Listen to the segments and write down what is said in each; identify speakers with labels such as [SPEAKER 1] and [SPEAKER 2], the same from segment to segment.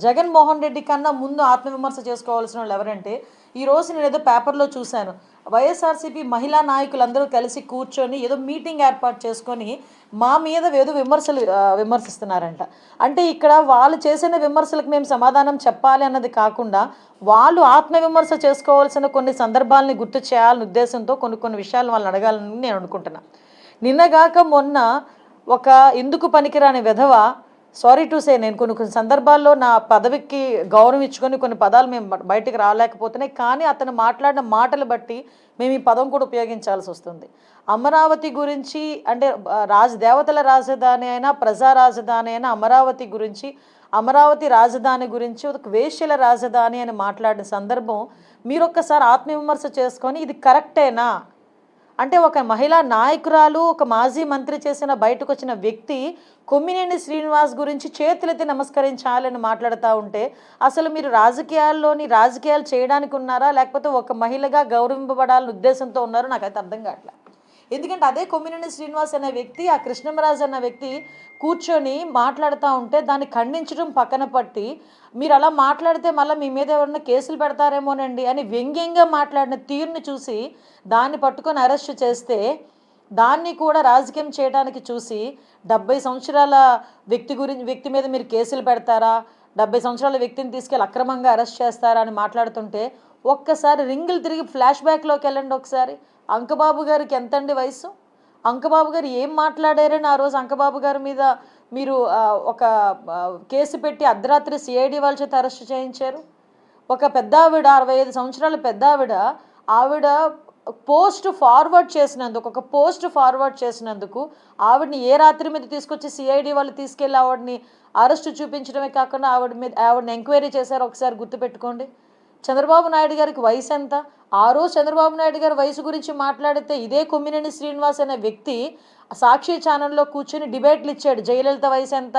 [SPEAKER 1] జగన్మోహన్ రెడ్డి కన్నా ముందు ఆత్మవిమర్శ చేసుకోవాల్సిన వాళ్ళు ఎవరంటే, ఈరోజు నేను ఏదో పేపర్లో చూశాను. వైఎస్ఆర్సీపీ మహిళా నాయకులందరూ కలిసి కూర్చొని ఏదో మీటింగ్ ఏర్పాటు చేసుకొని మా మీద ఏదో విమర్శిస్తున్నారంట. అంటే ఇక్కడ వాళ్ళు చేసిన విమర్శలకు మేము సమాధానం చెప్పాలి అన్నది కాకుండా, వాళ్ళు ఆత్మవిమర్శ చేసుకోవాల్సిన కొన్ని సందర్భాలని గుర్తు చేయాలనే ఉద్దేశంతో కొన్ని విషయాలు వాళ్ళని అడగాలని నేను అనుకుంటున్నా. నిన్నగాక మొన్న ఒక ఎందుకు పనికిరాని విధవ, సారీ టు సే, నేను కొన్ని సందర్భాల్లో నా పదవికి గౌరవం ఇచ్చుకొని కొన్ని పదాలు మేము బయటికి రాలేకపోతున్నాయి. కానీ అతను మాట్లాడిన మాటలు బట్టి మేము ఈ పదం కూడా ఉపయోగించాల్సి వస్తుంది. అమరావతి గురించి అంటే దేవతల రాజధాని అయినా ప్రజా రాజధాని అయినా అమరావతి గురించి, అమరావతి రాజధాని గురించి ఒక వేశ్యల రాజధాని అని మాట్లాడిన సందర్భం మీరు ఒక్కసారి ఆత్మవిమర్శ చేసుకొని ఇది కరెక్టేనా అంటే, ఒక మహిళా నాయకురాలు, ఒక మాజీ మంత్రి చేసిన బయటకు వచ్చిన వ్యక్తి కొమ్మినేని శ్రీనివాస్ గురించి చేతులెత్తి నమస్కరించాలని మాట్లాడుతూ ఉంటే, అసలు మీరు రాజకీయాలు చేయడానికి ఉన్నారా, లేకపోతే ఒక మహిళగా గౌరవింపబడాలని ఉద్దేశంతో ఉన్నారో నాకైతే అర్థం కావట్లేదు. ఎందుకంటే అదే కొమ్మినేని శ్రీనివాస్ అనే వ్యక్తి, ఆ కృష్ణమరాజు అన్న వ్యక్తి కూర్చొని మాట్లాడుతూ ఉంటే దాన్ని ఖండించడం పక్కన పట్టి, మీరు అలా మాట్లాడితే మళ్ళీ మీ మీద ఎవరైనా కేసులు పెడతారేమోనండి అని వ్యంగ్యంగా మాట్లాడిన తీరుని చూసి దాన్ని పట్టుకొని అరెస్ట్ చేస్తే, దాన్ని కూడా రాజకీయం చేయడానికి చూసి 70 సంవత్సరాల వ్యక్తి మీద మీరు కేసులు పెడతారా, 70 సంవత్సరాల వ్యక్తిని తీసుకెళ్ళి అక్రమంగా అరెస్ట్ చేస్తారా అని మాట్లాడుతుంటే, ఒక్కసారి రింగులు తిరిగి ఫ్లాష్ బ్యాక్లోకి వెళ్ళండి. ఒకసారి అంకబాబు గారికి ఎంతండి వయసు? అంకబాబు గారు ఏం మాట్లాడారని ఆ రోజు అంకబాబు గారి మీద మీరు ఒక కేసు పెట్టి అర్ధరాత్రి సిఐడి వాళ్ళ చేత అరెస్ట్ చేయించారు. ఒక పెద్ద ఆవిడ, 65 సంవత్సరాల పెద్ద ఆవిడ పోస్ట్ ఫార్వర్డ్ చేసినందుకు ఆవిడని ఏ రాత్రి మీద తీసుకొచ్చి సిఐడి వాళ్ళు తీసుకెళ్ళి ఆవిడని అరెస్టు చూపించడమే కాకుండా ఆవిడని ఎంక్వైరీ చేశారు. ఒకసారి గుర్తుపెట్టుకోండి. చంద్రబాబు నాయుడు గారికి వయసు ఎంత? ఆ రోజు చంద్రబాబు నాయుడు గారి వయసు గురించి మాట్లాడితే ఇదే కొమ్మినేని శ్రీనివాస్ అనే వ్యక్తి సాక్షి ఛానల్లో కూర్చొని డిబేట్లు ఇచ్చాడు. జయలలిత వయసు ఎంత,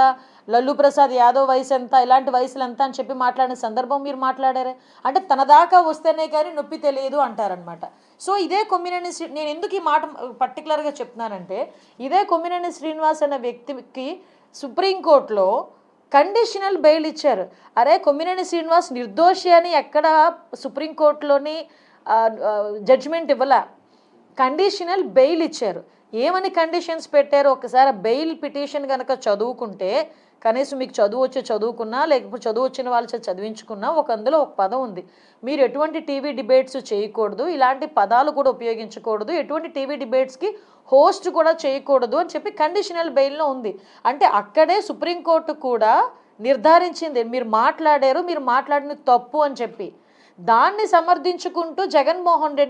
[SPEAKER 1] లల్లు ప్రసాద్ యాదవ్ వయసు ఎంత, ఇలాంటి వయసులు ఎంత అని చెప్పి మాట్లాడిన సందర్భం మీరు మాట్లాడారే. అంటే తన దాకా వస్తేనే కానీ నొప్పి తెలియదు అంటారనమాట. సో ఇదే కొమ్మినేని నేను ఎందుకు ఈ మాట పర్టికులర్గా చెప్తున్నానంటే, ఇదే కొమ్మినేని శ్రీనివాస్ అనే వ్యక్తికి సుప్రీంకోర్టులో కండిషనల్ బెయిల్ ఇచ్చారు. అరే, కొమ్మినేని శ్రీనివాస్ నిర్దోషి అని ఎక్కడ సుప్రీంకోర్టులోని జడ్జిమెంట్ ఇవ్వలే, కండిషనల్ బెయిల్ ఇచ్చారు. ఏమని కండిషన్స్ పెట్టారు ఒకసారి బెయిల్ పిటిషన్ కనుక చదువుకుంటే, కనీసం మీకు చదువుకున్నా లేకపోతే చదువు వచ్చిన వాళ్ళ చేత చదివించుకున్నా అందులో ఒక పదం ఉంది, మీరు ఎటువంటి టీవీ డిబేట్స్ చేయకూడదు, ఇలాంటి పదాలు కూడా ఉపయోగించకూడదు, ఎటువంటి టీవీ డిబేట్స్కి హోస్ట్ కూడా చేయకూడదు అని చెప్పి కండిషనల్ బెయిల్లో ఉంది. అంటే అక్కడే సుప్రీంకోర్టు కూడా నిర్ధారించింది మీరు మాట్లాడిన తప్పు అని చెప్పి. దాన్ని సమర్థించుకుంటూ జగన్మోహన్ రెడ్డి